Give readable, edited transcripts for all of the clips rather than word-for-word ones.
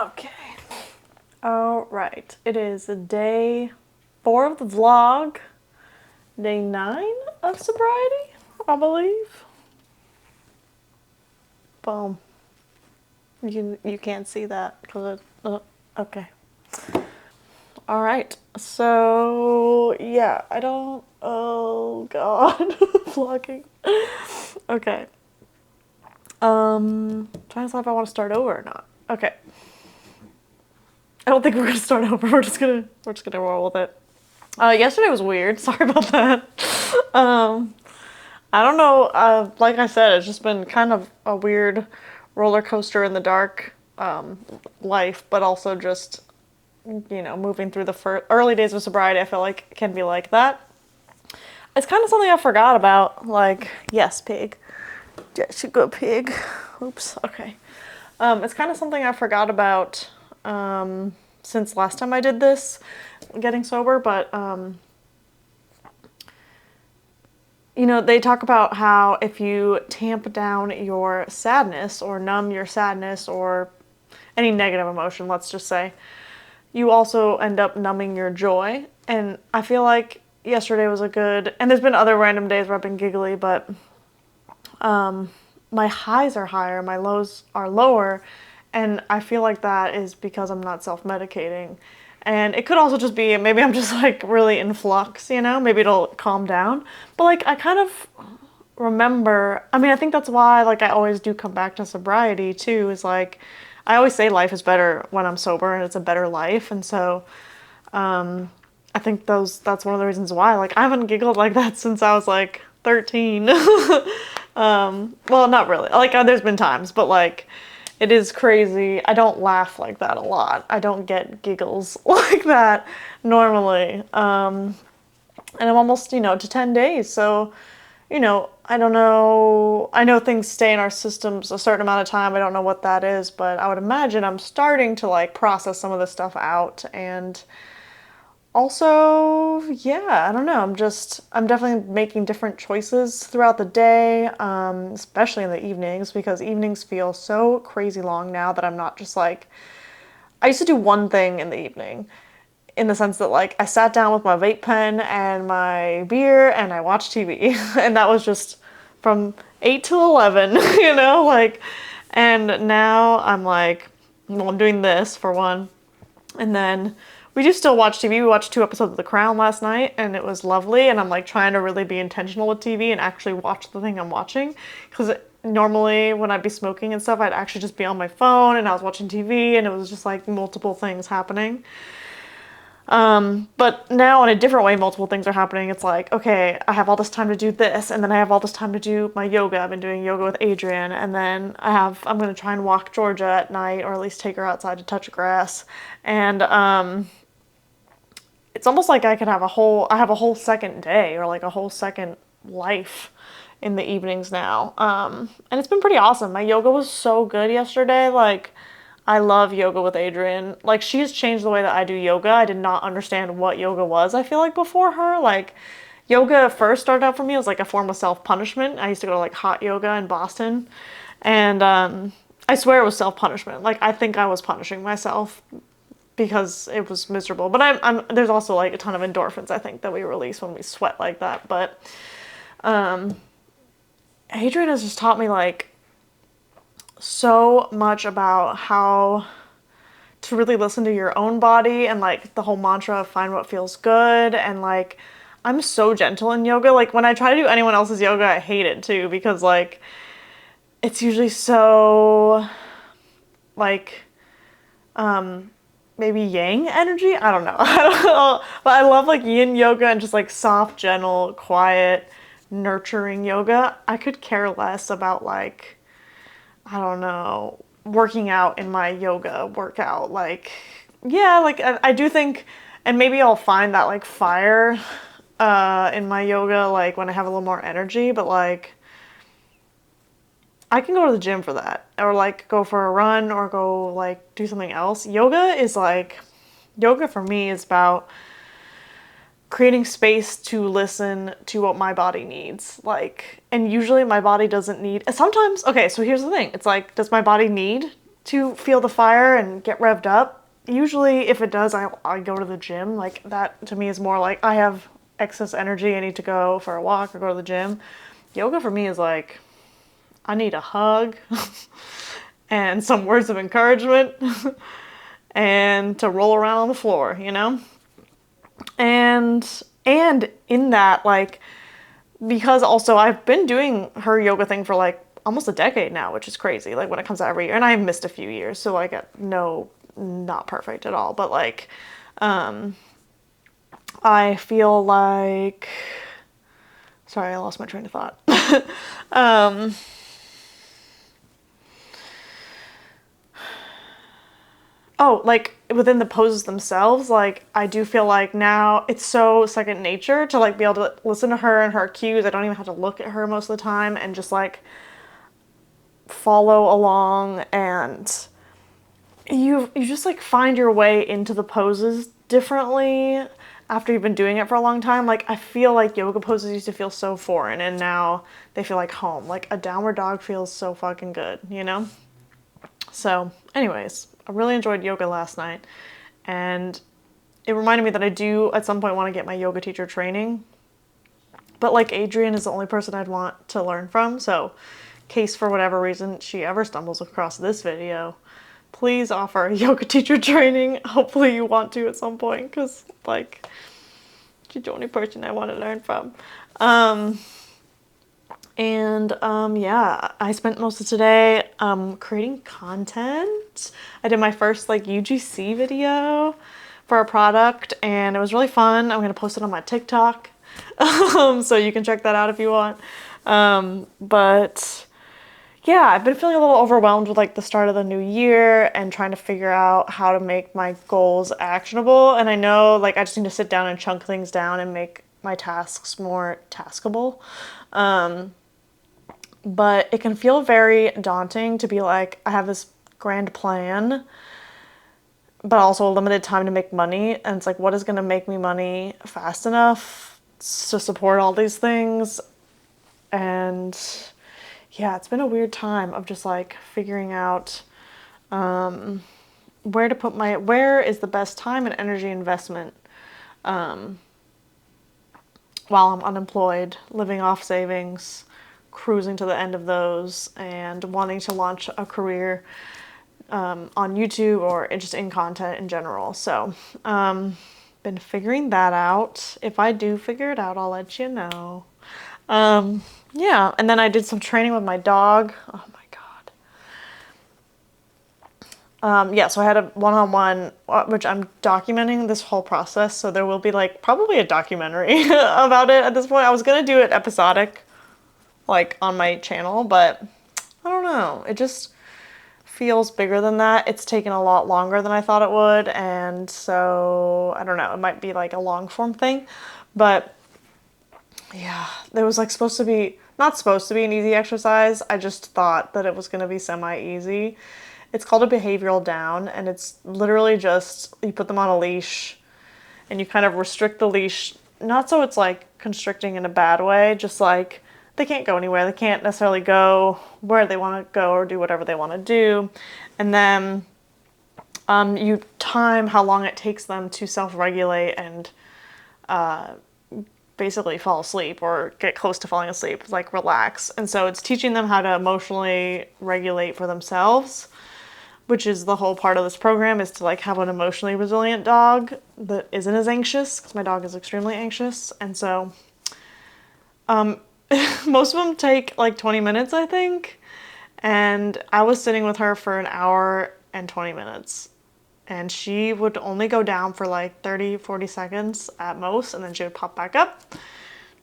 Okay. All right. It is day 4 of the vlog. Day 9 of sobriety, I believe. Boom. You can't see that because okay. All right. So yeah, I don't. Oh God, vlogging. Okay. Trying to decide if I want to start over or not. Okay. I don't think we're gonna start over. We're just gonna roll with it. Yesterday was weird. Sorry about that. I don't know. Like I said, it's just been kind of a weird roller coaster in the dark life, but also just moving through the early days of sobriety. I feel like it can be like that. It's kind of something I forgot about. Like, yes, pig. Yes, you go, pig. Oops. Okay. It's kind of something I forgot about since last time I did this, getting sober, but they talk about how if you tamp down your sadness or numb your sadness or any negative emotion, let's just say, you also end up numbing your joy. And I feel like yesterday was and there's been other random days where I've been giggly, but my highs are higher, my lows are lower, and I feel like that is because I'm not self-medicating. And it could also just be, maybe I'm just like really in flux, maybe it'll calm down. But like, I kind of remember, I think that's why like I always do come back to sobriety too, is like, I always say life is better when I'm sober and it's a better life. And so, I think that's one of the reasons why, like, I haven't giggled like that since I was like 13. Well, not really. Like, there's been times, but like, it is crazy. I don't laugh like that a lot. I don't get giggles like that normally. And I'm almost, to 10 days. So, I don't know. I know things stay in our systems a certain amount of time. I don't know what that is, but I would imagine I'm starting to like process some of this stuff out. And also, yeah, I don't know. I'm definitely making different choices throughout the day, especially in the evenings, because evenings feel so crazy long now that I'm not just like, I used to do one thing in the evening, in the sense that like I sat down with my vape pen and my beer and I watched TV, and that was just from 8 to 11, like, and now I'm like, well, I'm doing this for one, and then we do still watch TV. We watched 2 episodes of The Crown last night, and it was lovely. And I'm like trying to really be intentional with TV and actually watch the thing I'm watching. Because normally when I'd be smoking and stuff, I'd actually just be on my phone and I was watching TV, and it was just like multiple things happening. But now in a different way, multiple things are happening. It's like, okay, I have all this time to do this, and then I have all this time to do my yoga. I've been doing yoga with Adrian, and then I'm going to try and walk Georgia at night, or at least take her outside to touch grass. And, it's almost like I have a whole second day, or like a whole second life in the evenings now. And it's been pretty awesome. My yoga was so good yesterday. Like, I love yoga with Adrian. Like, she's changed the way that I do yoga. I did not understand what yoga was, I feel like, before her. Like, yoga first started out for me as like a form of self-punishment. I used to go to like hot yoga in Boston. And I swear it was self-punishment. Like, I think I was punishing myself because it was miserable. But there's also like a ton of endorphins, I think, that we release when we sweat like that. But Adrian has just taught me like so much about how to really listen to your own body, and like the whole mantra of find what feels good. And like, I'm so gentle in yoga. Like, when I try to do anyone else's yoga, I hate it too, because like, it's usually so like maybe yang energy. I don't know. But I love like yin yoga and just like soft, gentle, quiet, nurturing yoga. I could care less about like, I don't know, working out in my yoga workout. Like, yeah, like I do think, and maybe I'll find that like fire in my yoga, like when I have a little more energy. But like, I can go to the gym for that, or like go for a run, or go like do something else. Yoga for me is about creating space to listen to what my body needs. Like, and usually my body doesn't need, sometimes, okay, so here's the thing. It's like, does my body need to feel the fire and get revved up. Usually if it does, I go to the gym. Like that to me is more like I have excess energy, I need to go for a walk or go to the gym. Yoga for me is like, I need a hug and some words of encouragement and to roll around on the floor, you know? And in that, like, because also I've been doing her yoga thing for like almost a decade now, which is crazy, like when it comes out every year. And I've missed a few years, so like no, not perfect at all, but like I feel like, sorry, I lost my train of thought. Oh, like within the poses themselves, like I do feel like now it's so second nature to like be able to listen to her and her cues. I don't even have to look at her most of the time and just like follow along, and you just like find your way into the poses differently after you've been doing it for a long time. Like I feel like yoga poses used to feel so foreign and now they feel like home. Like a downward dog feels so fucking good, you know? So anyways, I really enjoyed yoga last night, and it reminded me that I do at some point want to get my yoga teacher training, but like Adrian is the only person I'd want to learn from, so in case for whatever reason she ever stumbles across this video, please offer yoga teacher training. Hopefully you want to at some point, because like she's the only person I want to learn from. Yeah, I spent most of today creating content. I did my first like UGC video for a product, and it was really fun. I'm gonna post it on my TikTok, so you can check that out if you want. But yeah, I've been feeling a little overwhelmed with like the start of the new year and trying to figure out how to make my goals actionable. And I know like I just need to sit down and chunk things down and make my tasks more taskable. But it can feel very daunting to be like, I have this grand plan, but also a limited time to make money. And it's like, what is going to make me money fast enough to support all these things? And yeah, it's been a weird time of just like figuring out where to put where is the best time and energy investment while I'm unemployed, living off savings, cruising to the end of those, and wanting to launch a career on YouTube or just in content in general. So been figuring that out. If I do figure it out, I'll let you know. Yeah, and then I did some training with my dog. Oh my God. Yeah, so I had a one-on-one, which I'm documenting this whole process, so there will be like probably a documentary about it at this point. I was gonna do it episodic, like on my channel, but I don't know. It just feels bigger than that. It's taken a lot longer than I thought it would, and so I don't know. It might be like a long form thing, but yeah, there was like not supposed to be an easy exercise. I just thought that it was going to be semi-easy. It's called a behavioral down, and it's literally just you put them on a leash and you kind of restrict the leash, not so it's like constricting in a bad way, just like they can't go anywhere. They can't necessarily go where they want to go or do whatever they want to do. And then you time how long it takes them to self-regulate and basically fall asleep or get close to falling asleep, like relax. And so it's teaching them how to emotionally regulate for themselves, which is the whole part of this program, is to like have an emotionally resilient dog that isn't as anxious, because my dog is extremely anxious. And so most of them take like 20 minutes, I think. And I was sitting with her for an hour and 20 minutes. And she would only go down for like 30, 40 seconds at most, and then she would pop back up,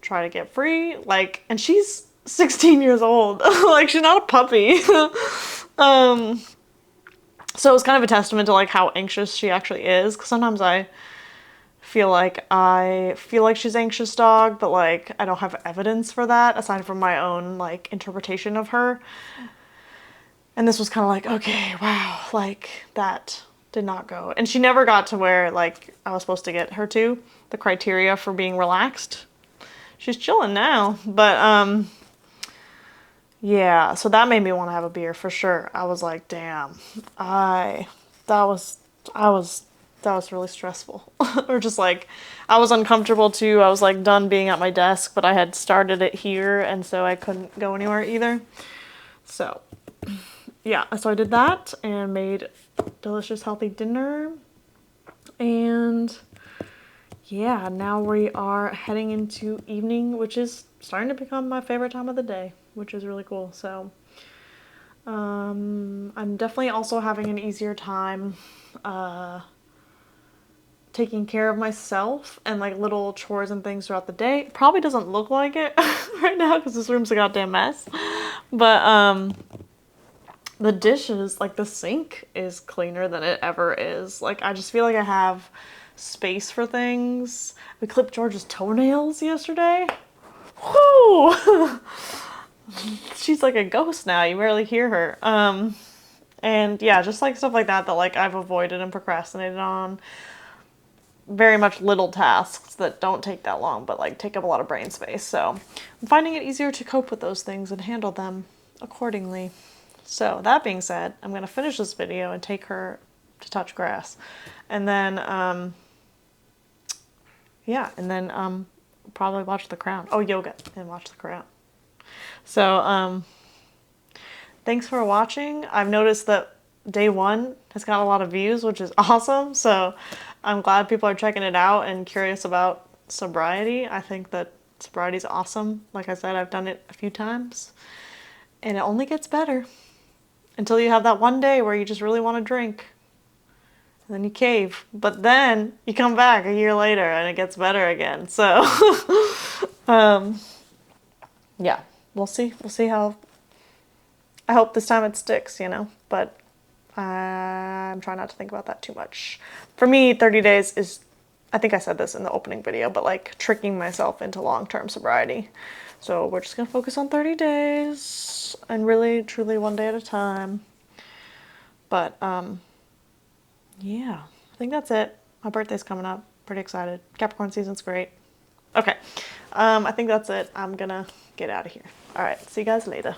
try to get free. Like, and she's 16 years old. Like, she's not a puppy. So it was kind of a testament to like how anxious she actually is, because sometimes I feel like she's anxious dog, but like I don't have evidence for that aside from my own like interpretation of her. And this was kind of like, okay, wow, like that did not go. And she never got to where like I was supposed to get her to, the criteria for being relaxed. She's chilling now, but Yeah, so that made me want to have a beer for sure. I was like, damn, I that was I was that was really stressful. Or just like I was uncomfortable too. I was like done being at my desk, but I had started it here and so I couldn't go anywhere either. So, yeah, so I did that and made delicious healthy dinner. And yeah, now we are heading into evening, which is starting to become my favorite time of the day, which is really cool. So, I'm definitely also having an easier time taking care of myself and like little chores and things throughout the day. It probably doesn't look like it right now because this room's a goddamn mess. But the dishes, like the sink is cleaner than it ever is. Like I just feel like I have space for things. We clipped George's toenails yesterday. Whoo! She's like a ghost now. You barely hear her. And yeah, just like stuff like that that like I've avoided and procrastinated on. Very much little tasks that don't take that long, but like take up a lot of brain space. So I'm finding it easier to cope with those things and handle them accordingly. So that being said, I'm gonna finish this video and take her to touch grass, and then yeah, and then probably watch The Crown. Oh, yoga and watch The Crown. So thanks for watching. I've noticed that day one has got a lot of views, which is awesome. So I'm glad people are checking it out and curious about sobriety. I think that sobriety is awesome. Like I said, I've done it a few times and it only gets better until you have that one day where you just really want to drink and then you cave. But then you come back a year later and it gets better again. So yeah, we'll see. We'll see how. I hope this time it sticks, you know, but I'm trying not to think about that too much. For me, 30 days is, I think I said this in the opening video, but like tricking myself into long-term sobriety. So we're just gonna focus on 30 days and really, truly one day at a time. But yeah, I think that's it. My birthday's coming up. Pretty excited. Capricorn season's great. Okay, I think that's it. I'm gonna get out of here. All right, see you guys later.